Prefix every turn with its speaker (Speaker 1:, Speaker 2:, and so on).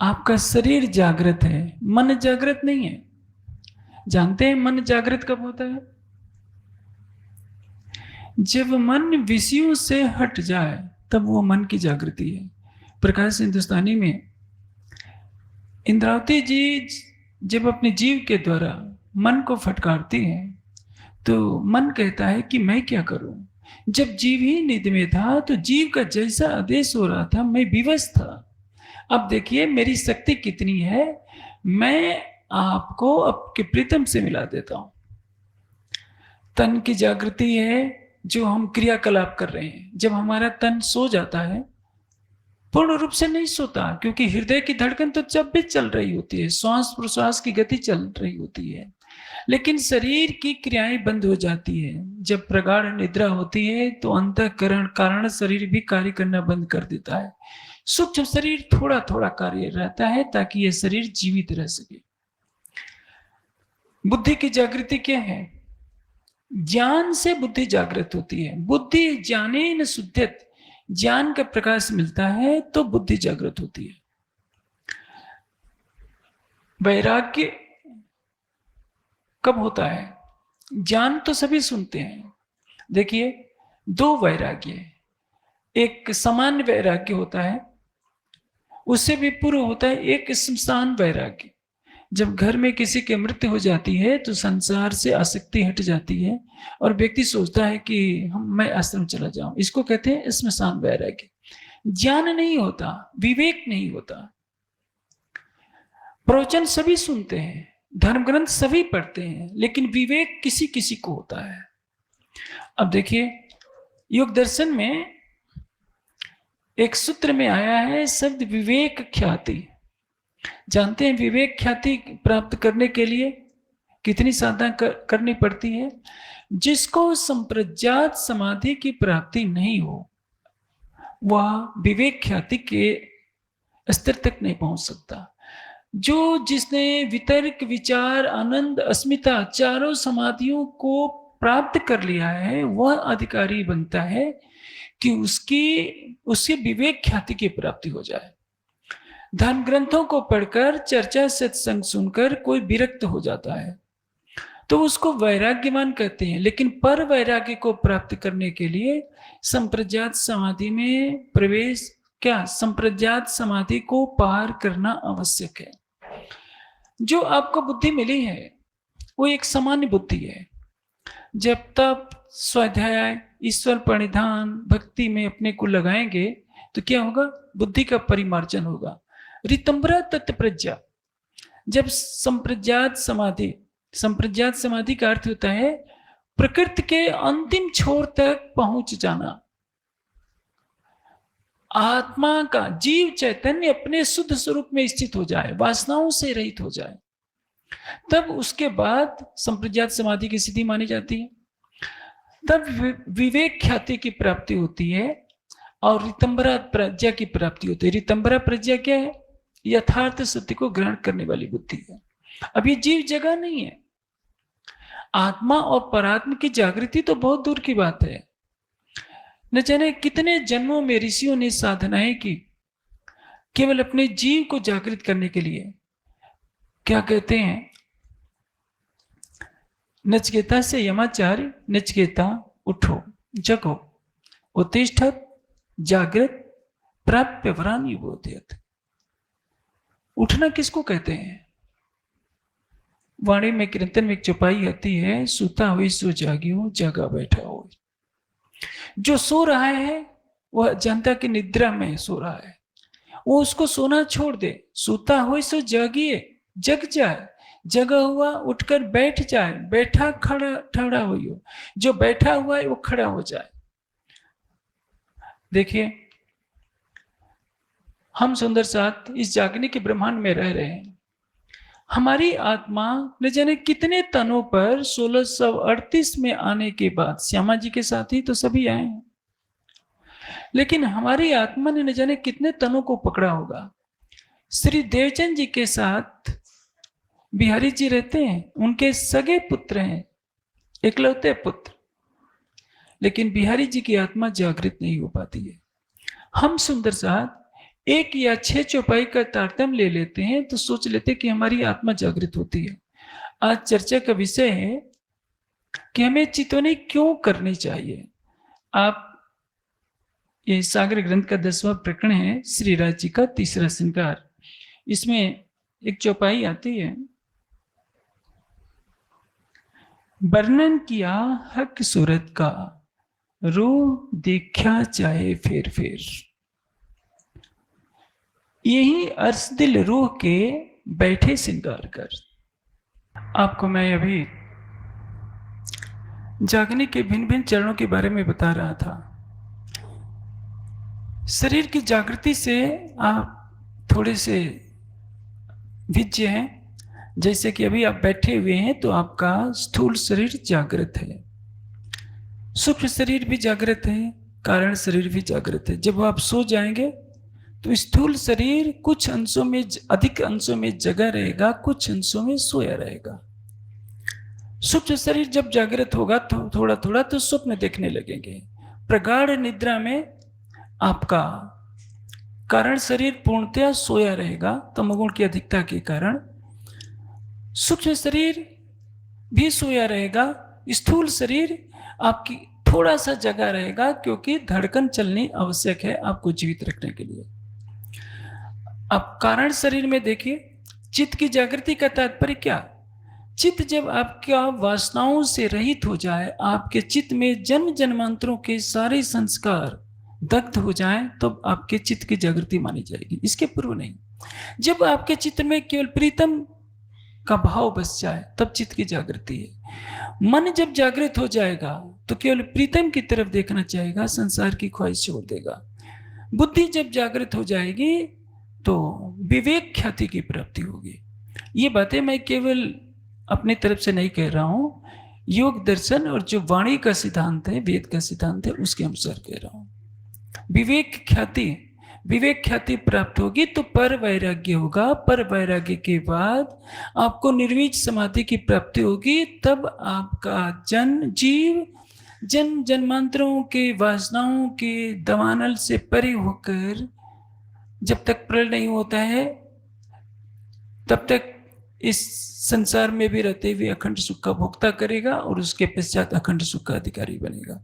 Speaker 1: आपका शरीर जागृत है, मन जागृत नहीं है। जानते हैं मन जागृत कब होता है? जब मन विषयों से हट जाए तब वो मन की जागृति है। प्रकाश हिंदुस्तानी में इंद्रावती जी जब अपने जीव के द्वारा मन को फटकारती हैं तो मन कहता है कि मैं क्या करूं। जब जीव ही निधि में था तो जीव का जैसा आदेश हो रहा था मैं विवश था। अब देखिए मेरी शक्ति कितनी है, मैं आपको आपके प्रीतम से मिला देता हूं। तन की जागृति है जो हम क्रियाकलाप कर रहे हैं। जब हमारा तन सो जाता है, पूर्ण रूप से नहीं सोता, क्योंकि हृदय की धड़कन तो जब भी चल रही होती है, श्वास प्रश्वास की गति चल रही होती है, लेकिन शरीर की क्रियाएं बंद हो जाती है। जब प्रगाढ़ निद्रा होती है तो अंतःकरण कारण शरीर भी कार्य करना बंद कर देता है। सूक्ष्म शरीर थोड़ा थोड़ा कार्य रहता है ताकि यह शरीर जीवित रह सके। बुद्धि की जागृति क्या है? ज्ञान से बुद्धि जागृत होती है। बुद्धि ज्ञाने न शुद्धत, ज्ञान का प्रकाश मिलता है तो बुद्धि जागृत होती है। वैराग्य कब होता है? ज्ञान तो सभी सुनते हैं। देखिए दो वैराग्य है, एक सामान्य वैराग्य होता है, उससे भी पूर्व होता है एक श्मशान वैराग्य। जब घर में किसी की मृत्यु हो जाती है तो संसार से आसक्ति हट जाती है और व्यक्ति सोचता है कि मैं आश्रम चला जाऊं। इसको कहते हैं श्मशान वैराग्य। ज्ञान नहीं होता, विवेक नहीं होता। प्रवचन सभी सुनते हैं, धर्म ग्रंथ सभी पढ़ते हैं, लेकिन विवेक किसी किसी को होता है। अब देखिए योग दर्शन में एक सूत्र में आया है शब्द विवेक ख्याति। जानते हैं विवेक ख्याति प्राप्त करने के लिए कितनी साधना करनी पड़ती है? जिसको संप्रज्ञात समाधि की प्राप्ति नहीं हो वह विवेक ख्याति के स्तर तक नहीं पहुंच सकता। जिसने वितर्क विचार आनंद अस्मिता चारों समाधियों को प्राप्त कर लिया है वह अधिकारी बनता है कि उसके विवेक ख्याति की प्राप्ति हो जाए। धर्म ग्रंथों को पढ़कर चर्चा सत्संग सुनकर कोई विरक्त हो जाता है तो उसको वैराग्यवान कहते हैं, लेकिन पर वैराग्य को प्राप्त करने के लिए संप्रज्ञात समाधि में प्रवेश संप्रज्ञात समाधि को पार करना आवश्यक है। जो आपको बुद्धि मिली है वो एक सामान्य बुद्धि है। जब तक स्वाध्याय ईश्वर प्रणिधान भक्ति में अपने को लगाएंगे तो क्या होगा? बुद्धि का परिमार्जन होगा। रितंबरा तत्प्रज्ञा, जब संप्रज्ञात समाधि का अर्थ होता है प्रकृति के अंतिम छोर तक पहुंच जाना। आत्मा का जीव चैतन्य अपने शुद्ध स्वरूप में स्थित हो जाए, वासनाओं से रहित हो जाए, तब उसके बाद संप्रज्ञात समाधि की स्थिति मानी जाती है। तब विवेक ख्याति की प्राप्ति होती है और रितंबरा प्रज्ञा की प्राप्ति होती है। रितंबरा प्रज्ञा क्या है? यथार्थ सत्य को ग्रहण करने वाली बुद्धि है। अब ये जीव जगह नहीं है। आत्मा और परात्मा की जागृति तो बहुत दूर की बात है। न जाने कितने जन्मों में ऋषियों ने साधनाएं की केवल अपने जीव को जागृत करने के लिए। क्या कहते हैं? नचिकेता से यमाचार्य, नचिकेता उठो जगो उत्तिष्ठत जागृत प्राप्य वरान युवोदयत। उठना किसको कहते हैं? वाणी में कीर्तन में एक चौपाई आती है, सुता हुई सो जागियो जगा बैठा हो। जो सो रहा है वह जनता की निद्रा में सो रहा है, वो उसको सोना छोड़ दे। सुता हुई सो जागिए, जग जाए, जगा हुआ उठकर बैठ जाए, बैठा खड़ा हो। जो बैठा हुआ है वो खड़ा हो जाए। देखिए हम सुंदर साथ इस जागने के ब्रह्मांड में रह रहे हैं। हमारी आत्मा न जाने कितने तनों पर 1638 में आने के बाद, श्यामा जी के साथ ही तो सभी आए हैं, लेकिन हमारी आत्मा ने न जाने कितने तनों को पकड़ा होगा। श्री देवचंद जी के साथ बिहारी जी रहते हैं, उनके सगे पुत्र हैं, इकलौते पुत्र, लेकिन बिहारी जी की आत्मा जागृत नहीं हो पाती है। हम सुंदर साथ एक या 6 चौपाई का तारतम्य ले लेते हैं तो सोच लेते हैं कि हमारी आत्मा जागृत होती है। आज चर्चा का विषय है कि हमें चितवनी क्यों करनी चाहिए। आप ये सागर ग्रंथ का 10वां प्रकरण है, श्री राज जी का तीसरा श्रृंगार। इसमें एक चौपाई आती है, वर्णन किया हक सूरत का, रूह देखा चाहे फेर फेर। यही अर्श दिल रूह के बैठे श्रृंगार कर। आपको मैं अभी जागने के भिन्न भिन्न चरणों के बारे में बता रहा था। शरीर की जागृति से आप थोड़े से भिज्य हैं। जैसे कि अभी आप बैठे हुए हैं तो आपका स्थूल शरीर जागृत है, सूक्ष्म शरीर भी जागृत है, कारण शरीर भी जागृत है। जब आप सो जाएंगे तो स्थूल शरीर कुछ अंशों में, अधिक अंशों में जगा रहेगा, कुछ अंशों में सोया रहेगा। सूक्ष्म शरीर जब जागृत होगा तो थोड़ा थोड़ा तो स्वप्न देखने लगेंगे। प्रगाढ़ निद्रा में आपका कारण शरीर पूर्णतया सोया रहेगा तमोगुण की अधिकता के कारण। सूक्ष्म शरीर भी सोया रहेगा, स्थूल शरीर आपकी थोड़ा सा जगा रहेगा, क्योंकि धड़कन चलनी आवश्यक है आपको जीवित रखने के लिए। अब कारण शरीर में देखिए, चित्त की जागृति का तात्पर्य क्या? चित्त जब आपका वासनाओं से रहित हो जाए, आपके चित्त में जन्म जन्मांतरों के सारे संस्कार दग्ध हो जाएं, तो आपके चित्त की जागृति मानी जाएगी, इसके पूर्व नहीं। जब आपके चित्त में केवल प्रीतम का भाव बस जाए तब चित्त की जागृति है। मन जब जागृत हो जाएगा तो केवल प्रीतम की तरफ देखना चाहेगा, संसार की ख्वाहिश छोड़ देगा। बुद्धि जब जागृत हो जाएगी तो विवेक ख्याति की प्राप्ति होगी। ये बातें मैं केवल अपनी तरफ से नहीं कह रहा हूं, योग दर्शन और जो वाणी का सिद्धांत है, वेद का सिद्धांत है, उसके अनुसार कह रहा हूं। विवेक ख्याति प्राप्त होगी तो पर वैराग्य होगा। पर वैराग्य के बाद आपको निर्वीज समाधि की प्राप्ति होगी। तब आपका जन्म जन्मांतरों के वासनाओं के दवानल से परे होकर जब तक प्रलय नहीं होता है तब तक इस संसार में भी रहते हुए अखंड सुख का भोक्ता करेगा और उसके पश्चात अखंड सुख का अधिकारी बनेगा।